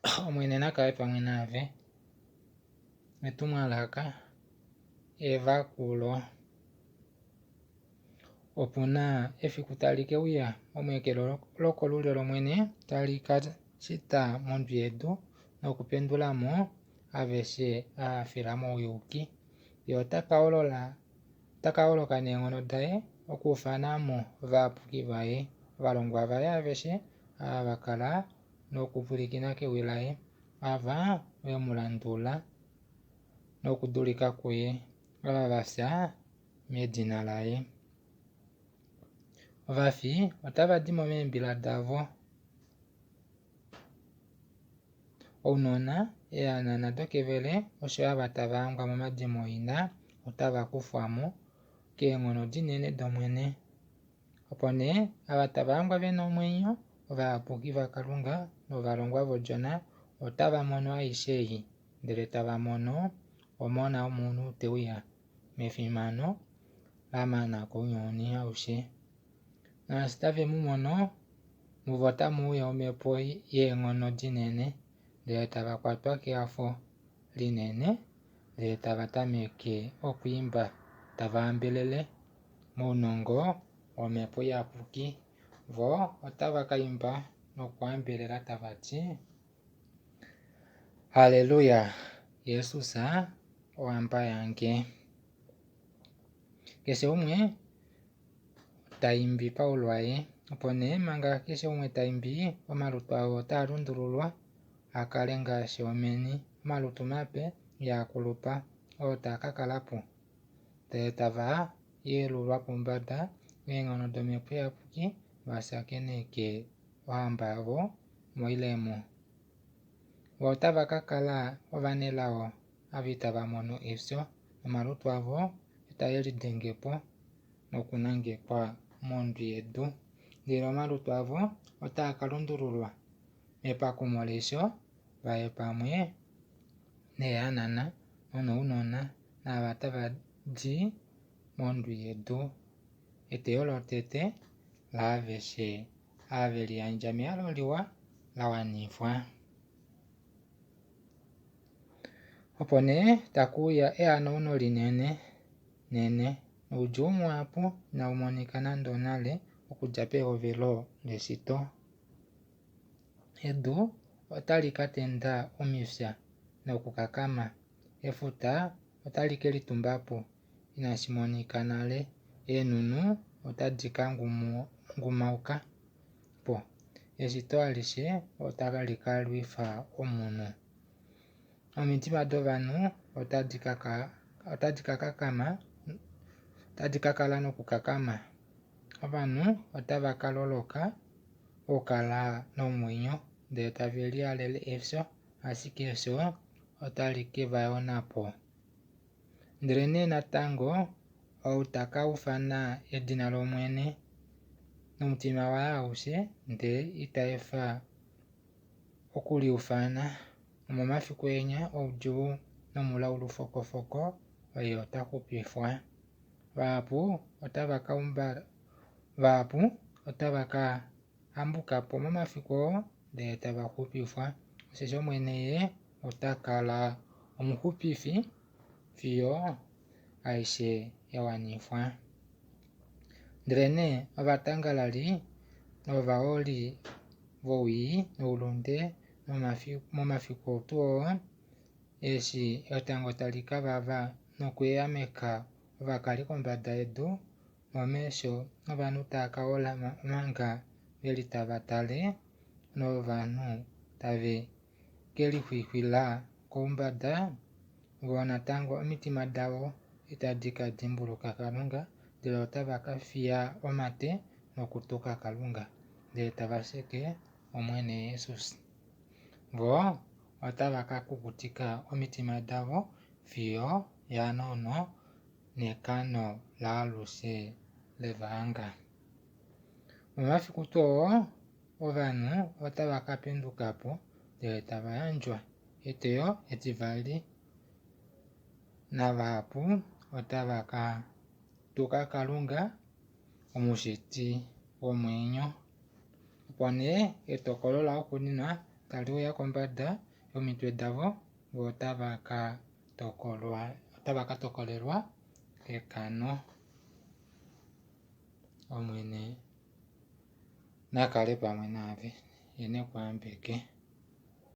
omwene nakabe pamwe nave netumwalaka evakulo opuna efiku talike uya omwekelo lokolulilo mwene talika cita mondu yedu nokupendulamo aveshe afilamo uyuki yo takaholoka neengono daye okufanamo vapuki vaye valongwa vaye aveshe avakala nokupulikina kewilaye ava wemulandula nokudulika kuye ava vafya medina laye. Ovafi otavadimo meembila davo. Ounona eana dokevele osho ava tavaambwa momadimo ina otavakufwamo keengono dinene domwene. Opo nee ava tavaambwa vena omwenyo vapuki vakalunga novalongwa vojona otavamono aisheyi ndele tavamono omona omunu teuya mefimano lamanako unyuni aushe. Naashi tavemumono muvo otamuuya omepo yeengono dinene ndele tavakwatwa kehafo linene ndele tavatameke okwiimba tavaambelele muunongo womepo yapuki vo otavakaimba nokwaambelela tavati haleluya, yesusa owamba yange. Keshe umwe taimbi paulwaye opo nee manga keshe umwe taimbi omalutu ago otaalundululwa akale ngaashi omeni, omalutu mape yaakulupa oyo taakakalapo ndele tava yelulwa pombanda meengono domepo yapuki vashakeneke ohamba yavo moilemo. Wo otavakakala ovanelago ava itavamono efyo nomalutu avo itayelidengepo nokunangekwa mondu yedu ndele omalutu avo otaakalundululwa mepakumo lesho vaye pamwe neehanana nonounona naava tavadi mondu yedu. Eteyo lotete laaveshe aaveli yandjame yaloliwa lawanifwa. Opo nee takuuya ehanauno linene nene nuudju umuhapu inawumonika nande onale okudja pehovelo lyeshito. Edu otali katenda omifya nokukakama. Efuta otali kelitumbapo inashimonika nale. Eenhunu otadi kangumauka po. Eshito alishe otali kalwifa omunu. Omitima dovanhu otadi kakala nokukakama. Ovanhu otava kaloloka okukala nomwenyo ndele taveli alele efyo ashike efyo otali kevayonapo. Ndele nee natango outakawufana edina lomwene nomutima waye awushe ndele itaefa okuliufana nomomafiku enya oudju nomula ulufokofoko oye otaxupifwa. Vaapu otava kahambukapo momafiku oo ndele tava xupifwa shesho mwene ye otakala omuxupifi fiyo aishe ewanifwa. Ndele nee ovatangalali novaholi vowii nuulunde momafiku otu oo eshi etango tali kavava nokweeyameka ovakali kombanda yedu nomeesho ovanhu taya kaholama manga yeli tava tale novanhu tave kelihwihwila koumbanda vo natango omitima davo itadi kadimbuluka Kalunga ndele otava kafiya omate nokutuka Kalunga ndele tava sheke omwene Jesus. Vo otava kakukutika omitima davo fiyo yanono nekano laalushe levanga. Momafiku oo ovanhu otava kapendukapo ndele tava yandjwa eteyo etivali navahapu otava katuka Kalunga omushiti womwenyo. Opo nee etokolo laokuninwa taliuya kombanda yomitwe davo go otava katokolelwa ekano. Omwene nakale pamwe nave, yene kwambeke.